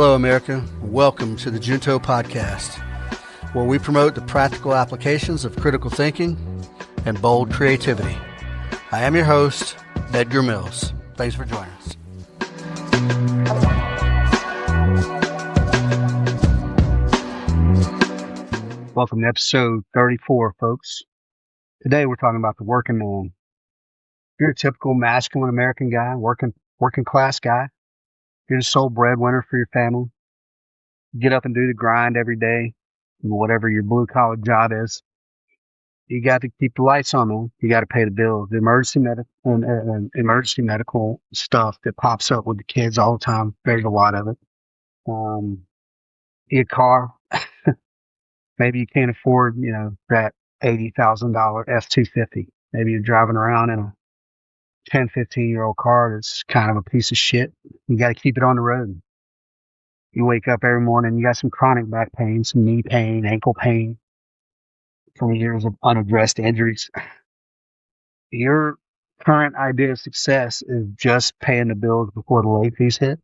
Hello, America. Welcome to the Junto Podcast, where we promote the practical applications of critical thinking and bold creativity. I am your host, Edgar Mills. Thanks for joining us. Welcome to episode 34, folks. Today we're talking about the working man. You're a typical masculine American guy, working class guy. You're the sole breadwinner for your family. You get up and do the grind every day, whatever your blue collar job is. You got to keep the lights on, man. You got to pay the bills. The emergency medical stuff that pops up with the kids all the time. There's a lot of it. Your car. Maybe you can't afford, that $80,000 F-250. Maybe you're driving around in a 10, 15-year-old car that's kind of a piece of shit. You got to keep it on the road. You wake up every morning, you got some chronic back pain, some knee pain, ankle pain from years of unaddressed injuries. Your current idea of success is just paying the bills before the late fees hit,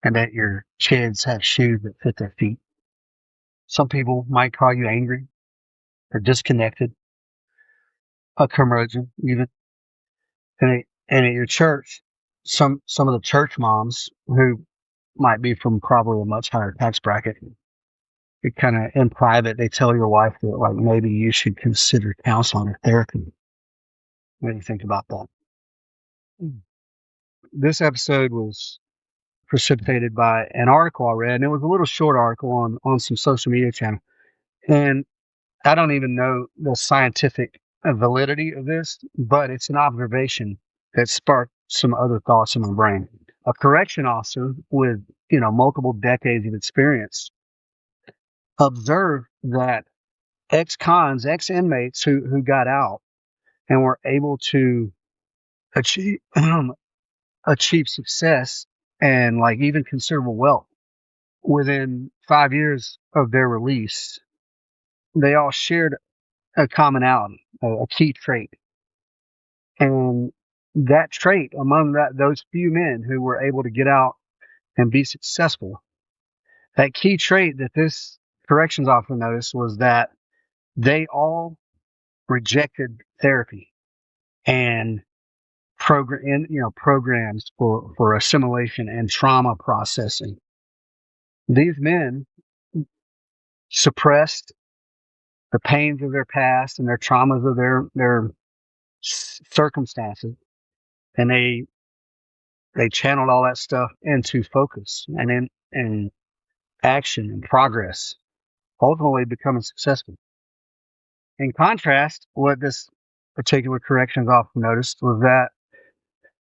and that your kids have shoes that fit their feet. Some people might call you angry or disconnected, a curmudgeon even. And at your church, some of the church moms who might be from probably a much higher tax bracket, it kind of in private, they tell your wife that like maybe you should consider counseling or therapy. What do you think about that? This episode was precipitated by an article I read, and it was a little short article on some social media channel. And I don't even know the scientific validity of this, but it's an observation that sparked some other thoughts in my brain. A correction officer with, multiple decades of experience observed that ex-inmates who got out and were able to achieve success and like even considerable wealth within 5 years of their release, they all shared a commonality, a key trait. And that trait among those few men who were able to get out and be successful, that key trait that this corrections officer noticed was that they all rejected therapy and programs for assimilation and trauma processing. These men suppressed the pains of their past and their traumas of their circumstances, and they channeled all that stuff into focus and in action and progress, ultimately becoming successful. In contrast, what this particular corrections officer noticed was that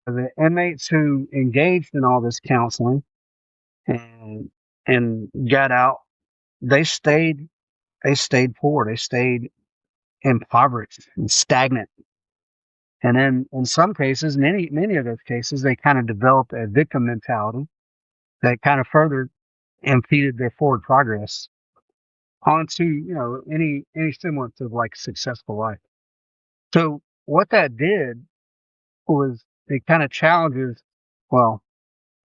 the inmates who engaged in all this counseling and got out, they stayed poor, they stayed impoverished and stagnant. And then in some cases, many of those cases, they kind of developed a victim mentality that kind of further impeded their forward progress onto, any semblance of like successful life. So what that did was it kind of challenges, the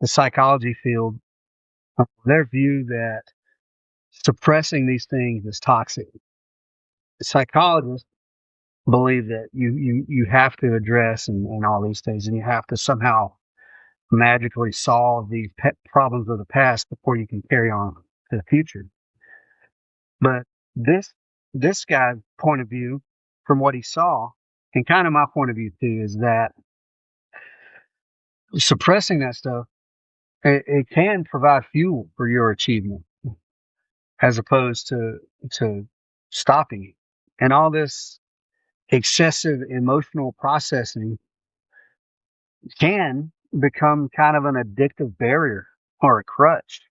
psychology field, their view that suppressing these things is toxic. The psychologists believe that you have to address and all these things, and you have to somehow magically solve these problems of the past before you can carry on to the future. But this guy's point of view, from what he saw, and kind of my point of view too, is that suppressing that stuff, it can provide fuel for your achievement as opposed to stopping it. And all this excessive emotional processing can become kind of an addictive barrier or a crutch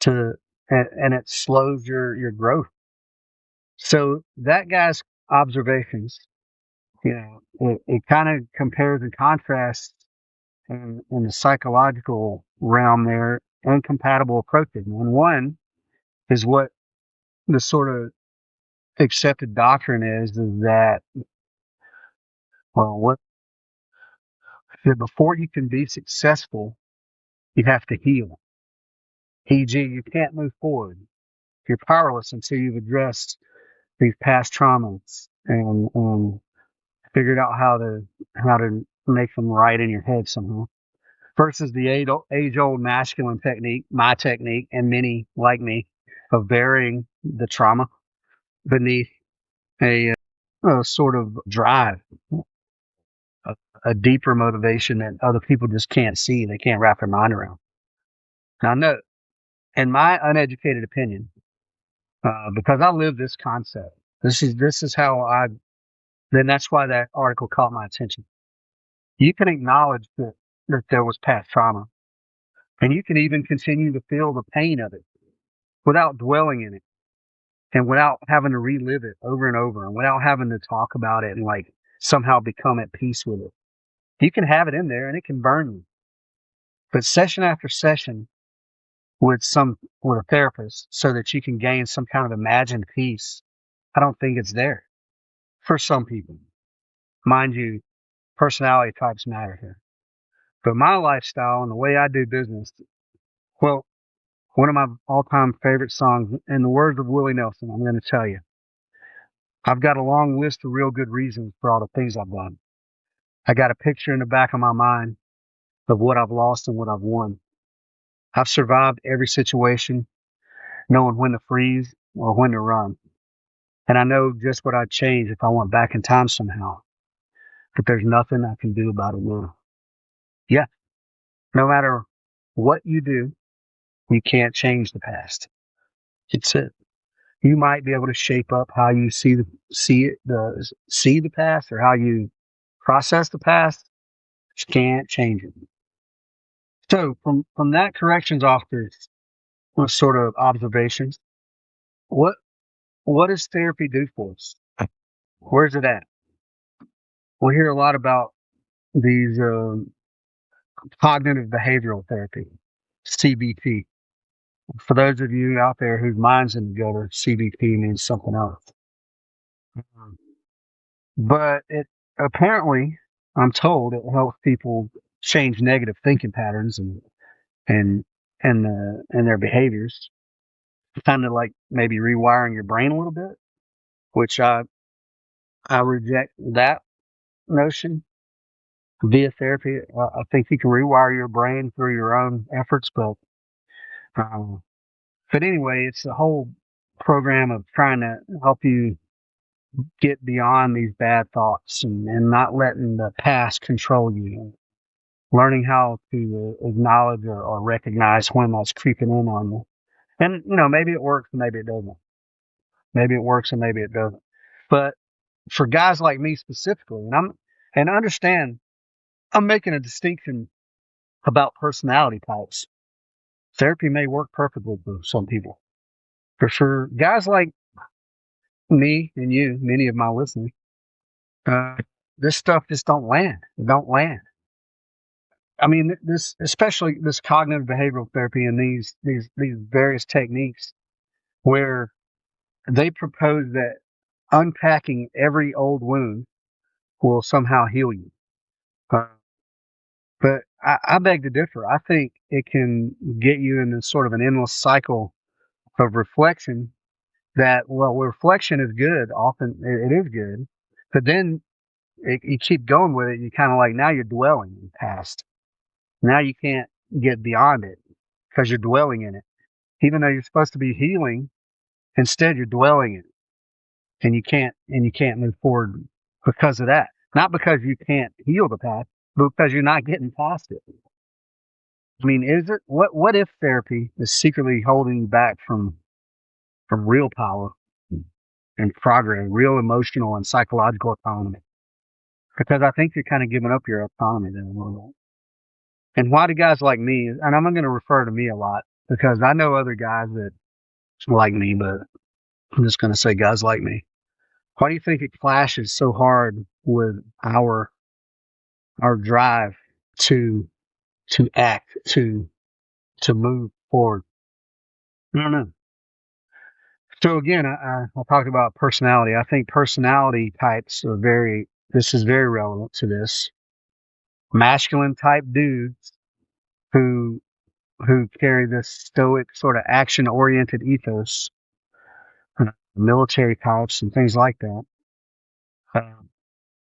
and it slows your growth. So that guy's observations, it kind of compares and contrasts in the psychological realm there, incompatible approaches. And one is what the sort of accepted doctrine is that, that before you can be successful, you have to heal. E.g., you can't move forward. You're powerless until you've addressed these past traumas and figured out how to make them right in your head somehow. Versus the age-old masculine technique, my technique, and many like me, of burying the trauma beneath a sort of drive, a, a deeper motivation that other people just can't see. They can't wrap their mind around. Now, no, in my uneducated opinion, because I live this concept, this is how then that's why that article caught my attention. You can acknowledge that there was past trauma, and you can even continue to feel the pain of it without dwelling in it and without having to relive it over and over and without having to talk about it and like somehow become at peace with it. You can have it in there and it can burn you. But session after session with a therapist so that you can gain some kind of imagined peace, I don't think it's there for some people. Mind you, personality types matter here. But my lifestyle and the way I do business, well, one of my all-time favorite songs, in the words of Willie Nelson, I'm going to tell you, I've got a long list of real good reasons for all the things I've done. I got a picture in the back of my mind of what I've lost and what I've won. I've survived every situation, knowing when to freeze or when to run. And I know just what I'd change if I went back in time somehow. But there's nothing I can do about it now. Yeah, no matter what you do, you can't change the past. It's it. You might be able to shape up how you see the past or how you process the past. But you can't change it. So from that corrections officer's sort of observations, what does therapy do for us? Where's it at? We hear a lot about these cognitive behavioral therapy, CBT. For those of you out there whose minds didn't go to CBT means something else. But it apparently, I'm told, it helps people change negative thinking patterns and and their behaviors. Kind of like maybe rewiring your brain a little bit, which I reject that notion via therapy. I think you can rewire your brain through your own efforts, um, but anyway, it's a whole program of trying to help you get beyond these bad thoughts and not letting the past control you. Learning how to acknowledge or recognize when that's creeping in on you. And, maybe it works and maybe it doesn't. Maybe it works and maybe it doesn't. But for guys like me specifically, and understand, I'm making a distinction about personality types. Therapy may work perfectly for some people. But for guys like me and you, many of my listeners, this stuff just don't land. It don't land. I mean, especially this cognitive behavioral therapy and these various techniques where they propose that unpacking every old wound will somehow heal you. But I beg to differ. I think it can get you in sort of an endless cycle of reflection reflection is good. Often it is good. But then you keep going with it. You kind of like, now you're dwelling in the past. Now you can't get beyond it because you're dwelling in it. Even though you're supposed to be healing, instead you're dwelling in it. And you can't move forward because of that. Not because you can't heal the past, but because you're not getting past it. I mean, is it what if therapy is secretly holding you back from real power and progress, real emotional and psychological autonomy? Because I think you're kind of giving up your autonomy then a little bit. And why do guys like me, and I'm going to refer to me a lot because I know other guys that like me, but I'm just going to say guys like me. Why do you think it clashes so hard with our drive to act, to move forward? I don't know. So again, I talked about personality. I think personality types are this is very relevant to this. Masculine type dudes who who carry this stoic sort of action-oriented ethos, military types and things like that.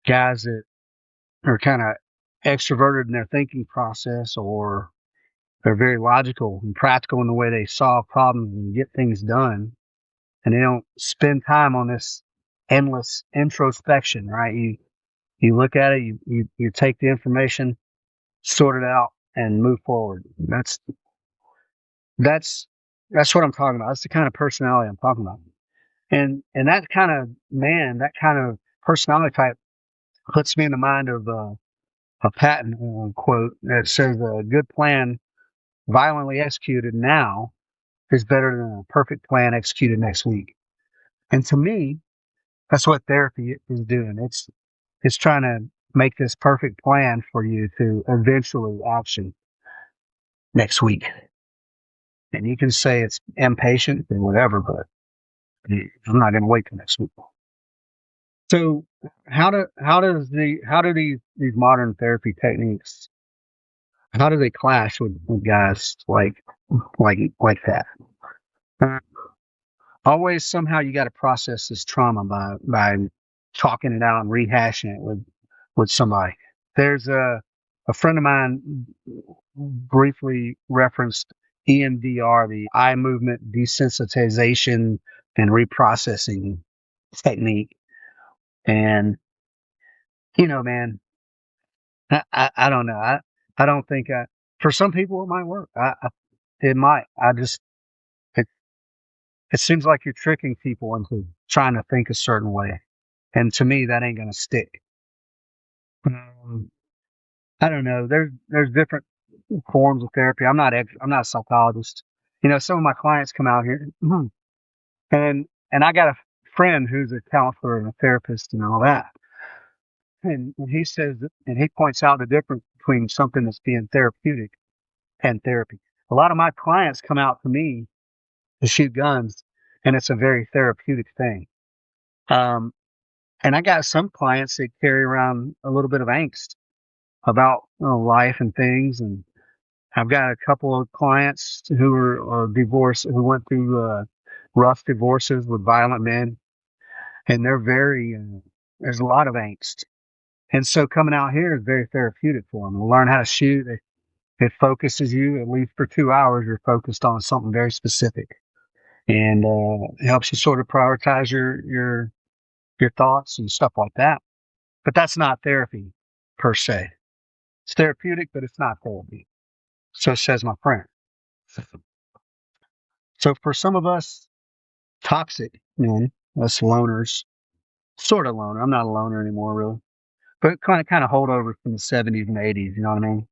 Guys that are kind of extroverted in their thinking process, or they're very logical and practical in the way they solve problems and get things done. And they don't spend time on this endless introspection, right? You look at it, you take the information, sort it out, and move forward. That's what I'm talking about. That's the kind of personality I'm talking about. And that kind of man, that kind of personality type puts me in the mind of a Patton quote that says, "A good plan violently executed now is better than a perfect plan executed next week." And to me, that's what therapy is doing. It's trying to make this perfect plan for you to eventually action next week. And you can say it's impatient or whatever, but I'm not going to wait till next week. So how do these modern therapy techniques, how do they clash with guys like that? Always somehow you got to process this trauma by talking it out and rehashing it with somebody. There's a friend of mine briefly referenced EMDR, the eye movement desensitization and reprocessing technique. And, man, I don't know. I don't think for some people it might work. It might. It seems like you're tricking people into trying to think a certain way. And to me, that ain't going to stick. I don't know. There's different forms of therapy. I'm not a psychologist. Some of my clients come out here and I got a friend who's a counselor and a therapist and all that. And he says, and he points out the difference between something that's being therapeutic and therapy. A lot of my clients come out to me to shoot guns, and it's a very therapeutic thing. And I got some clients that carry around a little bit of angst about life and things. And I've got a couple of clients who are divorced, who went through rough divorces with violent men, and they're there's a lot of angst. And so coming out here is very therapeutic for them. To learn how to shoot, it focuses you, at least for 2 hours, you're focused on something very specific. And it helps you sort of prioritize your thoughts and stuff like that. But that's not therapy per se. It's therapeutic, but it's not therapy. So says my friend. So for some of us toxic men, us loners, sort of loner. I'm not a loner anymore, really. But kind of holdovers from the 70s and 80s, you know what I mean?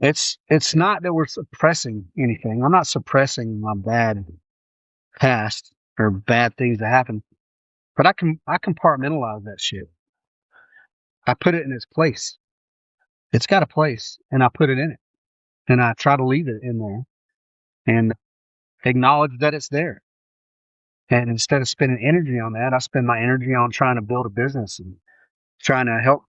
It's not that we're suppressing anything. I'm not suppressing my bad past or bad things that happen, but I compartmentalize that shit. I put it in its place. It's got a place, and I put it in it, and I try to leave it in there, and acknowledge that it's there. And instead of spending energy on that, I spend my energy on trying to build a business and trying to help,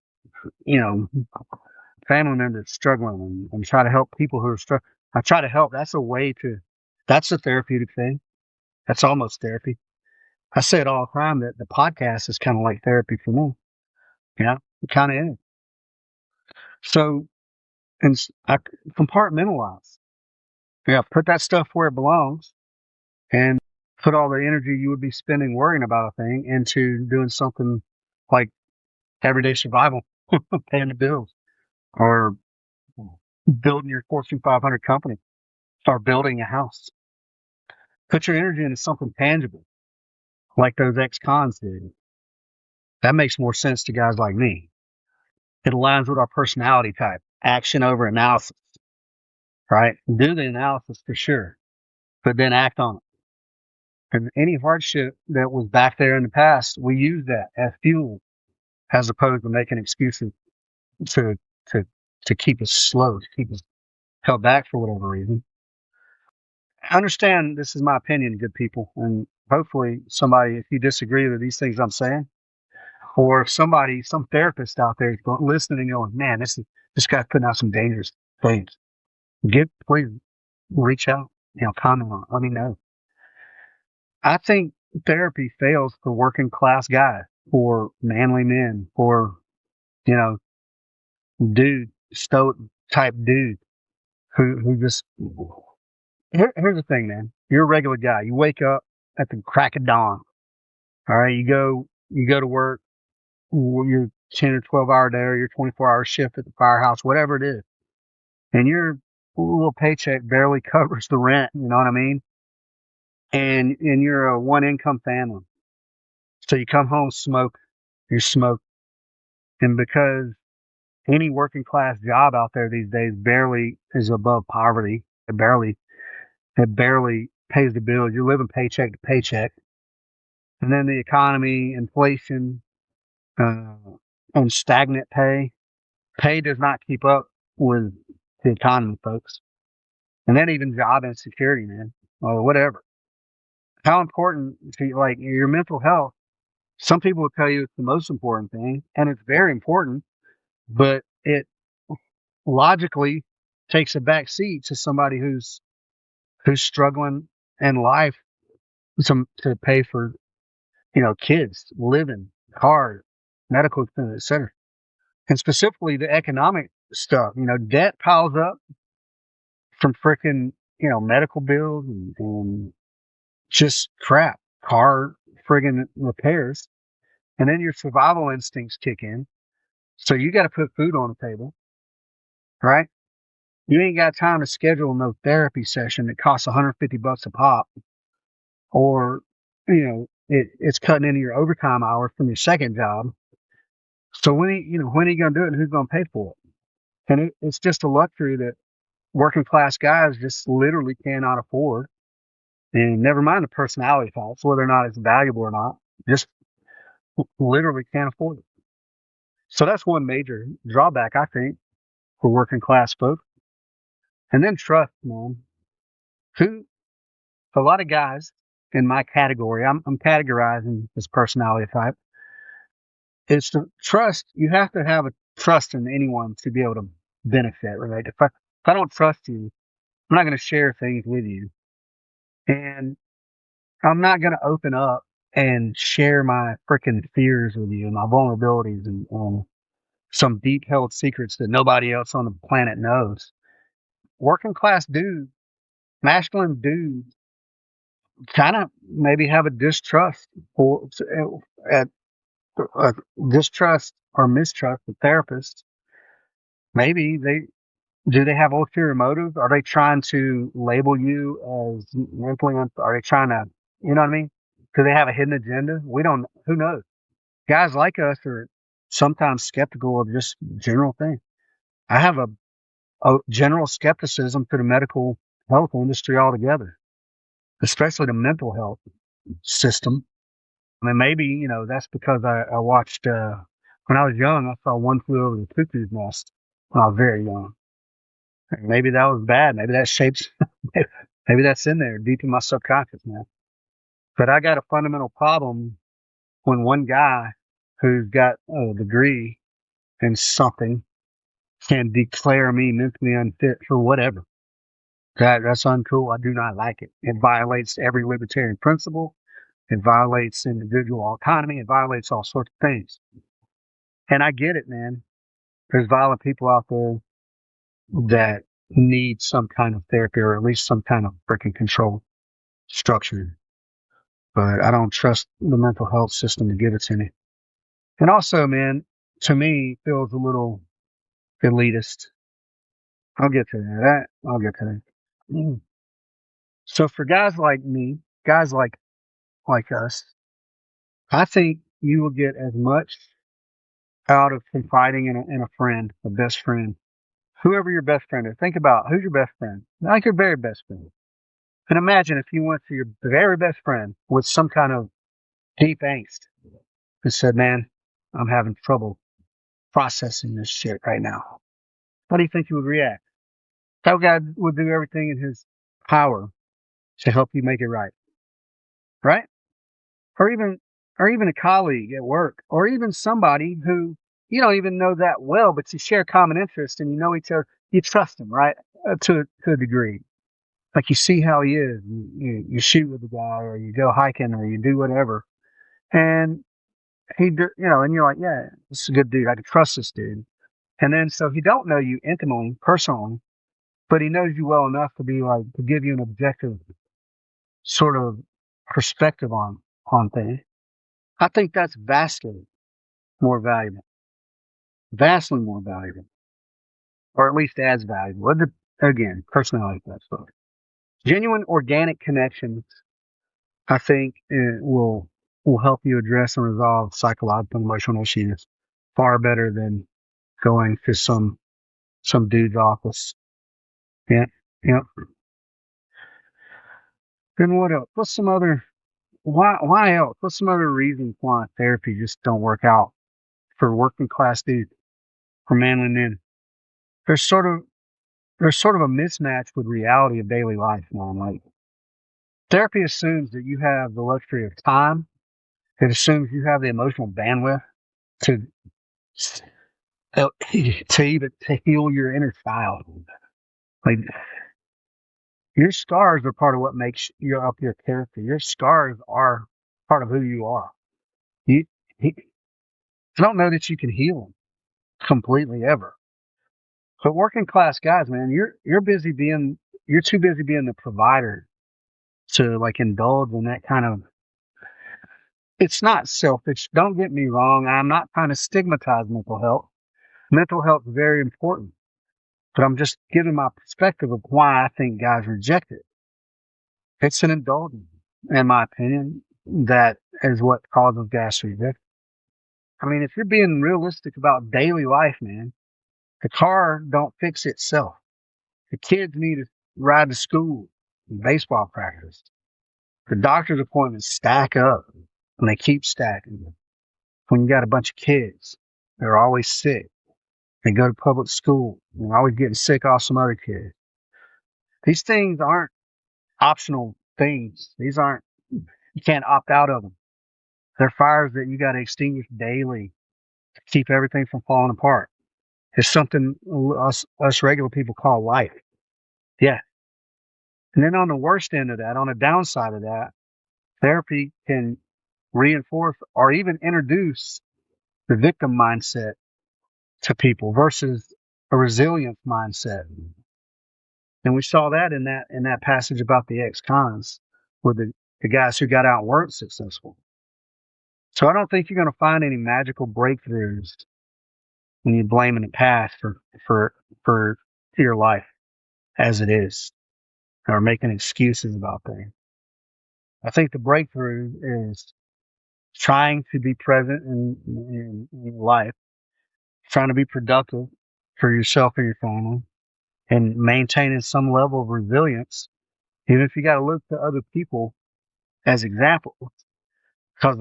family members struggling and try to help people who are struggling. I try to help. That's a therapeutic thing. That's almost therapy. I say it all the time that the podcast is kind of like therapy for me. It kind of is. So, and I compartmentalize. Yeah, put that stuff where it belongs and put all the energy you would be spending worrying about a thing into doing something like everyday survival, paying the bills, or building your Fortune 500 company, or building a house. Put your energy into something tangible, like those ex-cons did. That makes more sense to guys like me. It aligns with our personality type, action over analysis, right? Do the analysis for sure, but then act on it. And any hardship that was back there in the past, we use that as fuel, as opposed to making excuses to keep us slow, to keep us held back for whatever reason. I understand this is my opinion, good people, and hopefully somebody, if you disagree with these things I'm saying, or if some therapist out there is listening and going, man, this guy's putting out some dangerous things. please reach out, comment on it, let me know. I think therapy fails for working class guys, for manly men, for, you know, dude, stoic type dude who just, here's the thing, man. You're a regular guy. You wake up at the crack of dawn. All right. You go to work, your 10 or 12 hour day or your 24-hour shift at the firehouse, whatever it is. And your little paycheck barely covers the rent. You know what I mean? And you're a one income family. So you come home, you smoke. And because any working class job out there these days barely is above poverty, it barely pays the bills. You're living paycheck to paycheck. And then the economy, inflation, uh, and stagnant pay. Pay does not keep up with the economy, folks. And then even job insecurity, man, or whatever. How important to like your mental health? Some people will tell you it's the most important thing, and it's very important, but it logically takes a back seat to somebody who's struggling in life to pay for, kids, living, cars, medical expenses, etc. And specifically the economic stuff, debt piles up from freaking, medical bills and just crap, car friggin' repairs. And then your survival instincts kick in. So you got to put food on the table, right? You ain't got time to schedule no therapy session that costs $150 a pop, or, it's cutting into your overtime hours from your second job. So when are you going to do it and who's going to pay for it? And it's just a luxury that working class guys just literally cannot afford. And never mind the personality faults, whether or not it's valuable or not, just literally can't afford it. So that's one major drawback, I think, for working class folks. And then trust, man. A lot of guys in my category, I'm categorizing this personality type. It's to trust. You have to have a trust in anyone to be able to benefit, right? If I don't trust you, I'm not going to share things with you. And I'm not going to open up and share my freaking fears with you and my vulnerabilities and some deep held secrets that nobody else on the planet knows. Working class dudes, masculine dudes, kind of maybe have a distrust for distrust or mistrust of therapists. Maybe they have ulterior motives? Are they trying to label you as mentally? Are they trying to, you know what I mean? Do they have a hidden agenda? We don't. Who knows? Guys like us are sometimes skeptical of just general things. I have a general skepticism to the medical health industry altogether, especially the mental health system. I mean, maybe, that's because I watched, when I was young, I saw One Flew Over the Cuckoo's Nest when I was very young. Maybe that was bad. Maybe that shapes, maybe that's in there deep in my subconscious, man. But I got a fundamental problem when one guy who's got a degree in something can declare me mentally unfit for whatever. That's uncool. I do not like it. It violates every libertarian principle. It violates individual autonomy. It violates all sorts of things. And I get it, man. There's violent people out there that need some kind of therapy or at least some kind of freaking control structure. But I don't trust the mental health system to give it to me. And also, man, to me, feels a little elitist. I'll get to that. I'll get to that. So for guys like me, guys like us, I think you will get as much out of confiding in a friend, a best friend, whoever your best friend is. Think about who's your best friend, like your very best friend. And imagine if you went to your very best friend with some kind of deep angst and said, "Man, I'm having trouble processing this shit right now." How do you think you would react? That guy would do everything in his power to help you make it right? Or even a colleague at work, or even somebody who you don't even know that well, but you share common interest and you know each other. You trust them, right? to a degree. Like you see how he is, you shoot with the guy, or you go hiking, or you do whatever, and and you're like, yeah, this is a good dude. I can trust this dude. And then so he don't know you intimately, personally, but he knows you well enough to be like to give you an objective sort of perspective on things. I think that's more valuable, vastly more valuable, or at least as valuable. Again, personality that stuff. Genuine organic connections, I think, will help you address and resolve psychological and emotional issues far better than going to some dude's office. Yeah, yeah. Then what else? What's some other why else? What's some other reasons why therapy just don't work out for working class dudes, for manly men? There's sort of there's sort of a mismatch with reality of daily life, man. Like therapy assumes that you have the luxury of time. It assumes you have the emotional bandwidth to to heal your inner child. Like your scars are part of what makes your character. Your scars are part of who you are. You, I don't know that you can heal them completely ever. But working class guys, man, you're too busy being the provider to like indulge in that kind of. It's not selfish. Don't get me wrong. I'm not trying to stigmatize mental health. Mental health is very important, but I'm just giving my perspective of why I think guys reject it. It's an indulgence, in my opinion, that is what causes guys to reject it. I mean, if you're being realistic about daily life, man, the car don't fix itself. The kids need to ride to school, baseball practice. The doctor's appointments stack up, and they keep stacking. When you got a bunch of kids, they're always sick. They go to public school, and they're always getting sick off some other kids. These things aren't optional things. You can't opt out of them. They're fires that you got to extinguish daily to keep everything from falling apart. It's something us regular people call life. Yeah. And then on the worst end of that, on the downside of that, therapy can reinforce or even introduce the victim mindset to people versus a resilience mindset. And we saw that in that passage about the ex-cons with the guys who got out and weren't successful. So I don't think you're going to find any magical breakthroughs when you blame in the past for your life as it is, or making excuses about things. I think the breakthrough is trying to be present in life, trying to be productive for yourself and your family, and maintaining some level of resilience, even if you got to look to other people as examples, because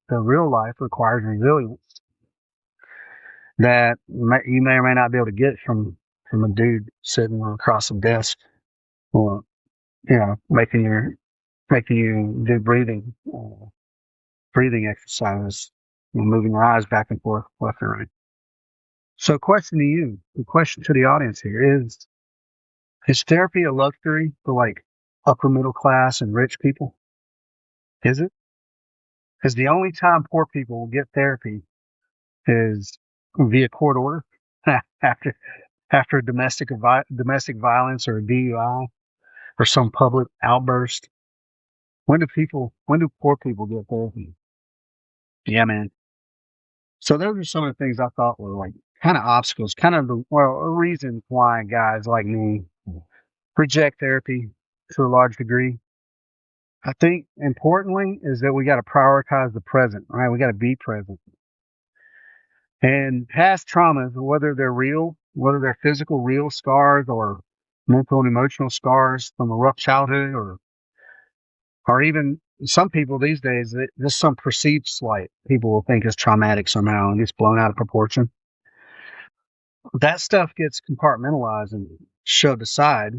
the real life, requires resilience that you may or may not be able to get from a dude sitting across a desk, or making you do breathing exercises, moving your eyes back and forth, left and right. So, the question to the audience here is therapy a luxury for like upper middle class and rich people? Is it? Because the only time poor people will get therapy is via court order after domestic violence or a DUI or some public outburst. When do poor people get therapy? Yeah, man. So those are some of the things I thought were like kind of obstacles, kind of a reason why guys like me reject therapy to a large degree. I think importantly is that we got to prioritize the present, right? We got to be present. And past traumas, whether they're physical, real scars or mental and emotional scars from a rough childhood, or even some people these days, just some perceived slight people will think is traumatic somehow and it's blown out of proportion. That stuff gets compartmentalized and shoved aside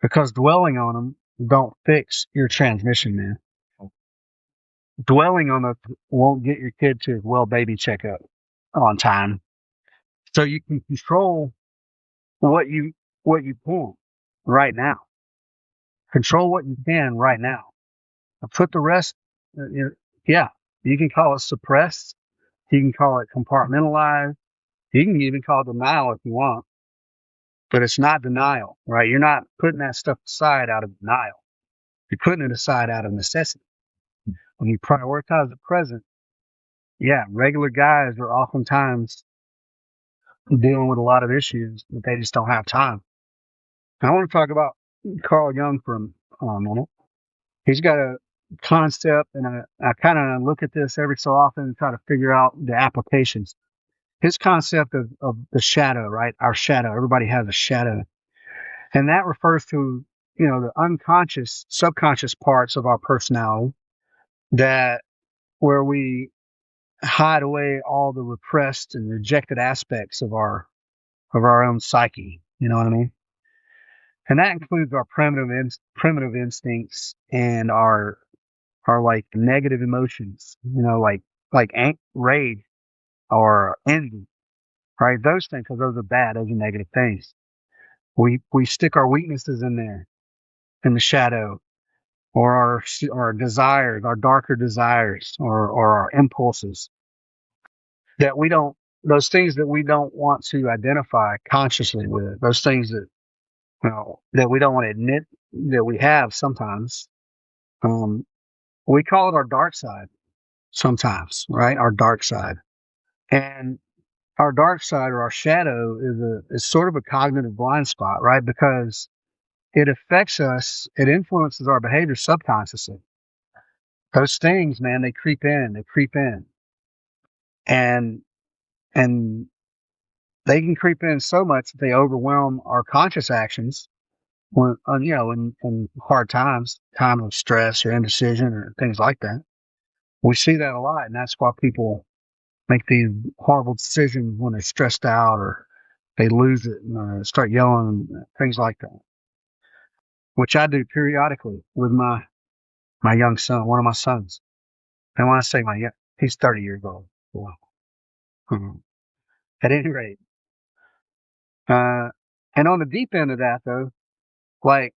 because dwelling on them don't fix your transmission, man. Dwelling on it won't get your kid to his well baby checkup on time. So you can control what you what you can right now. Control what you can right now. Put the rest, yeah, you can call it suppressed. You can call it compartmentalized. You can even call it denial if you want, but it's not denial, right? You're not putting that stuff aside out of denial. You're putting it aside out of necessity. When you prioritize the present, yeah, regular guys are oftentimes dealing with a lot of issues that they just don't have time. I want to talk about Carl Jung for a minute. He's got a concept, and I kind of look at this every so often and try to figure out the applications. His concept of the shadow, right? Our shadow. Everybody has a shadow. And that refers to, the unconscious, subconscious parts of our personality that where we hide away all the repressed and rejected aspects of our own psyche. You know what I mean? And that includes our primitive instincts and our like negative emotions, like rage or envy, right? Those things, because those are bad, those are negative things. We stick our weaknesses in there, in the shadow, or our desires, our darker desires, or our impulses that we don't, those things that we don't want to identify consciously with, those things that, that we don't want to admit that we have sometimes. We call it our dark side sometimes, right? Our dark side. And our dark side or our shadow is sort of a cognitive blind spot, right? Because it affects us, it influences our behavior subconsciously. Those things, man, they creep in, and and they can creep in so much that they overwhelm our conscious actions when, in hard times, time of stress or indecision or things like that. We see that a lot, and that's why people make these horrible decisions when they're stressed out or they lose it and start yelling, things like that, which I do periodically with my young son, one of my sons. And when I say he's 30 years old. Wow. Mhm. At any rate, uh, and on the deep end of that, though, like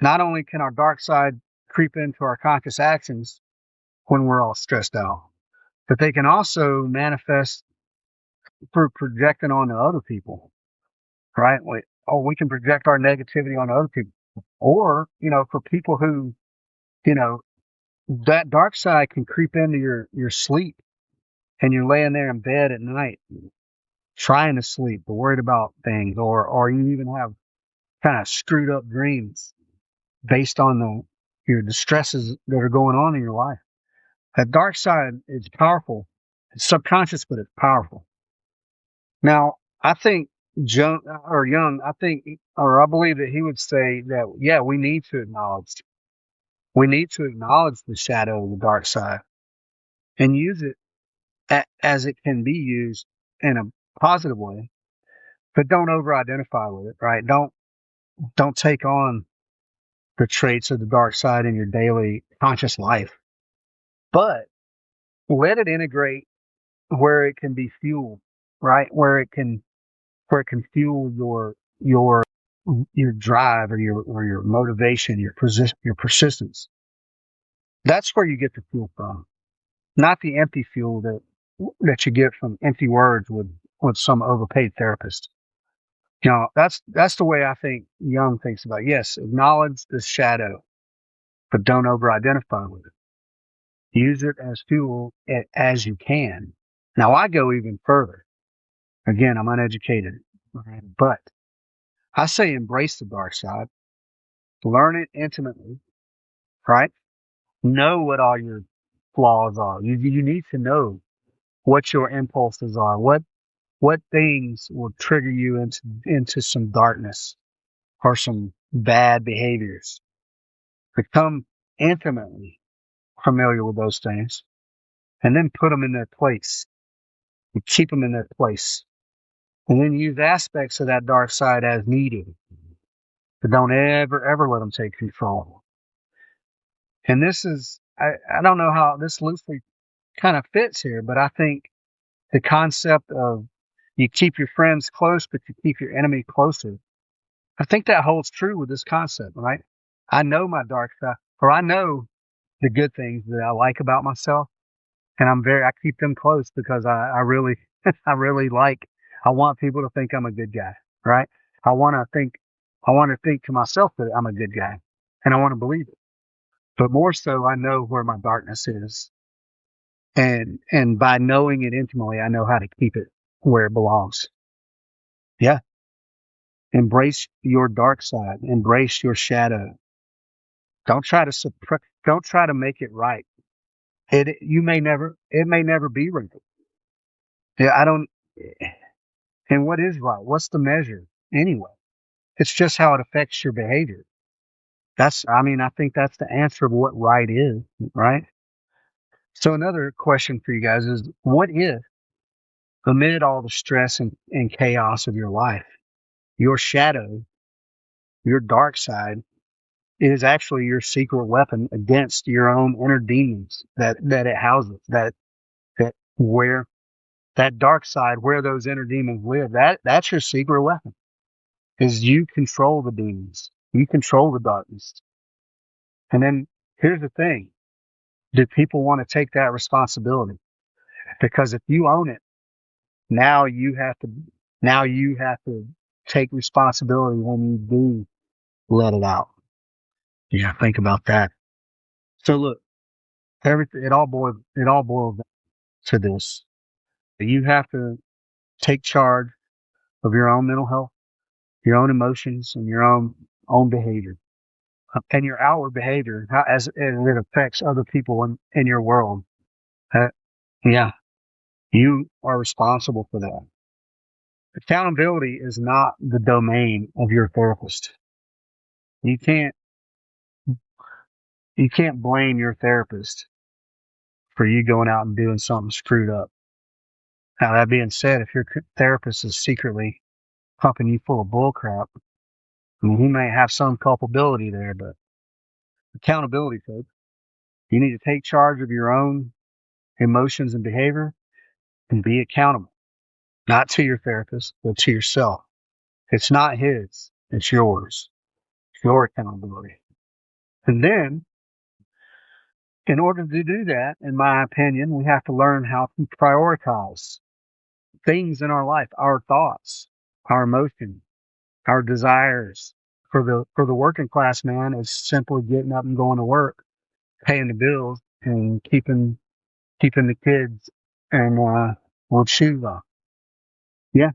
not only can our dark side creep into our conscious actions when we're all stressed out, but they can also manifest through projecting onto other people, right? We can project our negativity onto other people. Or, for people who, you know, that dark side can creep into your sleep and you're laying there in bed at night trying to sleep, but worried about things, or you even have kind of screwed up dreams based on the stresses that are going on in your life. That dark side is powerful. It's subconscious, but it's powerful. Now, I think Jung, I believe that he would say that, yeah, we need to acknowledge the shadow of the dark side and use it as it can be used in a positive way, but don't over-identify with it, right? Don't take on the traits of the dark side in your daily conscious life, but let it integrate where it can be fueled, right? Where it can fuel your drive or your motivation, your persistence. That's where you get the fuel from, not the empty fuel that you get from empty words with some overpaid therapist. That's the way I think Jung thinks about it. Yes, acknowledge the shadow, but don't over-identify with it. Use it as fuel as you can. Now, I go even further. Again, I'm uneducated, but I say embrace the dark side, learn it intimately, right? Know what all your flaws are. You need to know what your impulses are, what things will trigger you into some darkness or some bad behaviors. Become intimately familiar with those things and then put them in their place and keep them in their place. And then use aspects of that dark side as needed, but don't ever let them take control. And I don't know how this loosely kind of fits here, but I think the concept of you keep your friends close, but you keep your enemy closer I think that holds true with this concept, right? I know my dark side, or I know the good things that I like about myself, and I keep them close because I really, I really I want people to think I'm a good guy, right? I want to think, I want to think to myself that I'm a good guy, and I want to believe it. But more so, I know where my darkness is, and by knowing it intimately, I know how to keep it where it belongs. Yeah, embrace your dark side, embrace your shadow. Don't try to suppress. Don't try to make it right. It may never be right. Yeah, I don't. And what is right? What's the measure anyway? It's just how it affects your behavior. I mean, I think that's the answer of what right is, right? So another question for you guys is, what if, amid all the stress and chaos of your life, your shadow, your dark side is actually your secret weapon against your own inner demons that it houses, that where that dark side, where those inner demons live, that's your secret weapon, is you control the demons. You control the darkness. And then here's the thing. Do people want to take that responsibility? Because if you own it, now you have to, now you have to take responsibility when you do let it out. Yeah, think about that. So look, everything, it all boils down to this. You have to take charge of your own mental health, your own emotions, and your own behavior, and your outward behavior, as it affects other people in your world. Uh, yeah, you are responsible for that. Accountability is not the domain of your therapist. You can't you can't blame your therapist for you going out and doing something screwed up. Now that being said, if your therapist is secretly pumping you full of bullcrap, I mean, he may have some culpability there, but accountability, folks. You need to take charge of your own emotions and behavior and be accountable, not to your therapist, but to yourself. It's not his, it's yours. It's your accountability. And then, in order to do that, in my opinion, we have to learn how to prioritize things in our life, our thoughts, our emotions, our desires. For the working class man, it's simply getting up and going to work, paying the bills, and keeping the kids and with shoes on. Yeah,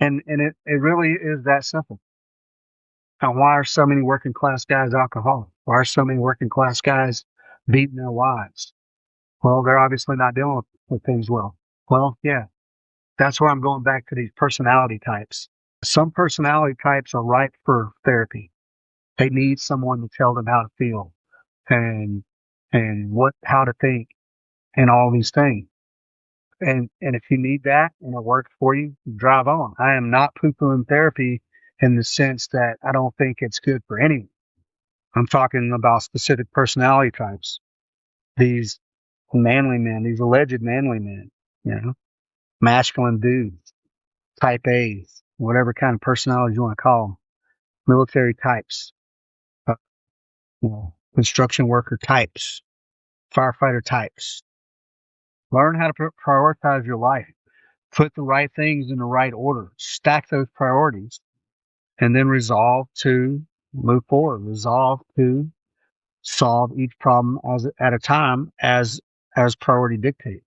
and it really is that simple. Now, why are so many working class guys alcoholics? Why are so many working class guys beating their wives? Well, they're obviously not dealing with things well. Well, yeah, that's where I'm going back to these personality types. Some personality types are ripe for therapy. They need someone to tell them how to feel and how to think and all these things. And if you need that and it works for you, drive on. I am not poo-pooing therapy in the sense that I don't think it's good for anyone. I'm talking about specific personality types. These manly men, these alleged manly men, you know, masculine dudes, type A's, whatever kind of personality you want to call them, military types, uh, construction worker types, firefighter types. Learn how to prioritize your life. Put the right things in the right order. Stack those priorities, and then resolve to move forward. Resolve to solve each problem at a time as priority dictates.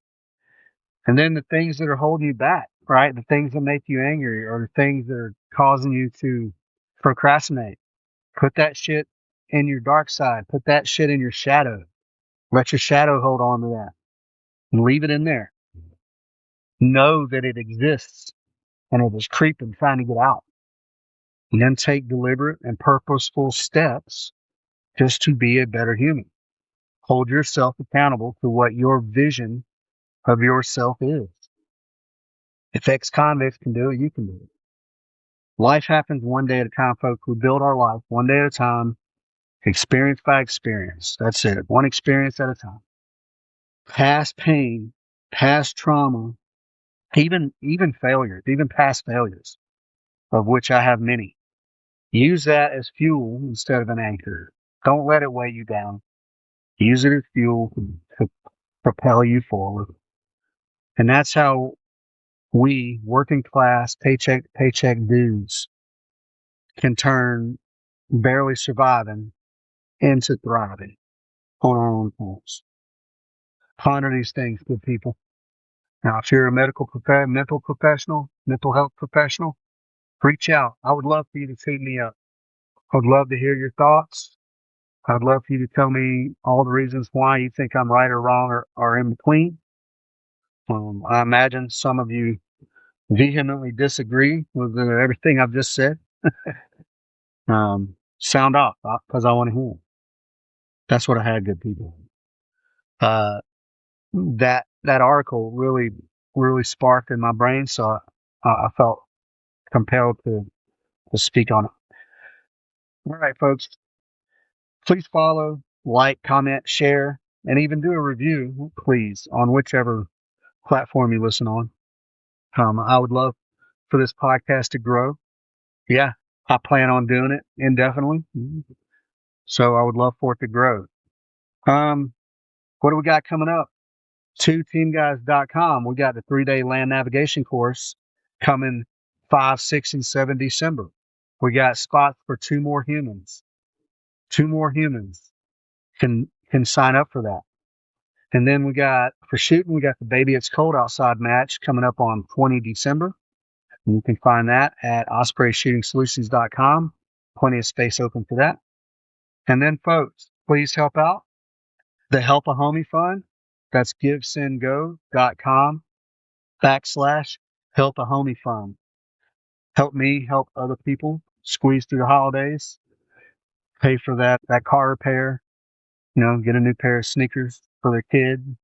And then the things that are holding you back, right? The things that make you angry or the things that are causing you to procrastinate. Put that shit in your dark side. Put that shit in your shadow. Let your shadow hold on to that and leave it in there. Know that it exists and it is creeping, trying to get out. And then take deliberate and purposeful steps just to be a better human. Hold yourself accountable to what your vision of yourself is. If ex-convicts can do it, you can do it. Life happens one day at a time, folks. We build our life one day at a time, experience by experience. That's it. One experience at a time. Past pain, past trauma, even failures, even past failures, of which I have many. Use that as fuel instead of an anchor. Don't let it weigh you down. Use it as fuel to propel you forward. And that's how we, working class, paycheck to paycheck dudes, can turn barely surviving into thriving on our own terms. Ponder these things, good people. Now, if you're a mental professional, mental health professional, reach out. I would love for you to hit me up. I would love to hear your thoughts. I'd love for you to tell me all the reasons why you think I'm right or wrong or in between. I imagine some of you vehemently disagree with everything I've just said. Sound off because I want to hear it. That's what I had, good people. That article really sparked in my brain, so I felt compelled to speak on it. All right, folks, please follow, like, comment, share, and even do a review, please, on whichever platform you listen on. I would love for this podcast to grow. Yeah, I plan on doing it indefinitely. So I would love for it to grow. What do we got coming up? 2teamguys.com. We got the 3-day land navigation course coming 5, 6, and 7 December. We got spots for 2 more humans. 2 more humans can sign up for that. And then we got, for shooting, we got the Baby It's Cold Outside match coming up on 20 December. And you can find that at ospreyshootingsolutions.com. Plenty of space open for that. And then, folks, please help out. The Help a Homie Fund. That's givesendgo.com/Help a Homie Fund. Help me help other people squeeze through the holidays. Pay for that car repair. Get a new pair of sneakers for their kid.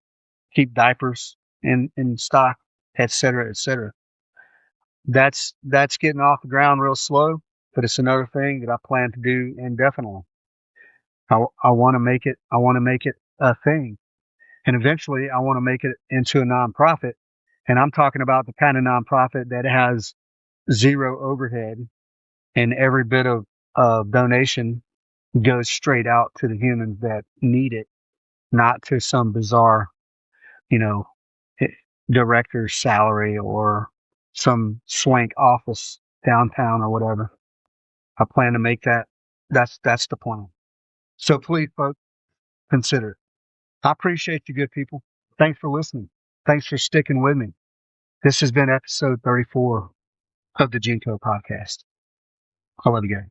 Keep diapers in stock, etc., etc. That's getting off the ground real slow, but it's another thing that I plan to do indefinitely. I want to make it. I want to make it a thing, and eventually I want to make it into a nonprofit. And I'm talking about the kind of nonprofit that has zero overhead, and every bit of donation goes straight out to the humans that need it, not to some bizarre, director's salary or some swank office downtown or whatever. I plan to make that. That's the plan. So please, folks, consider it. I appreciate you, good people. Thanks for listening. Thanks for sticking with me. This has been episode 34 of the Jinko podcast. I love you guys.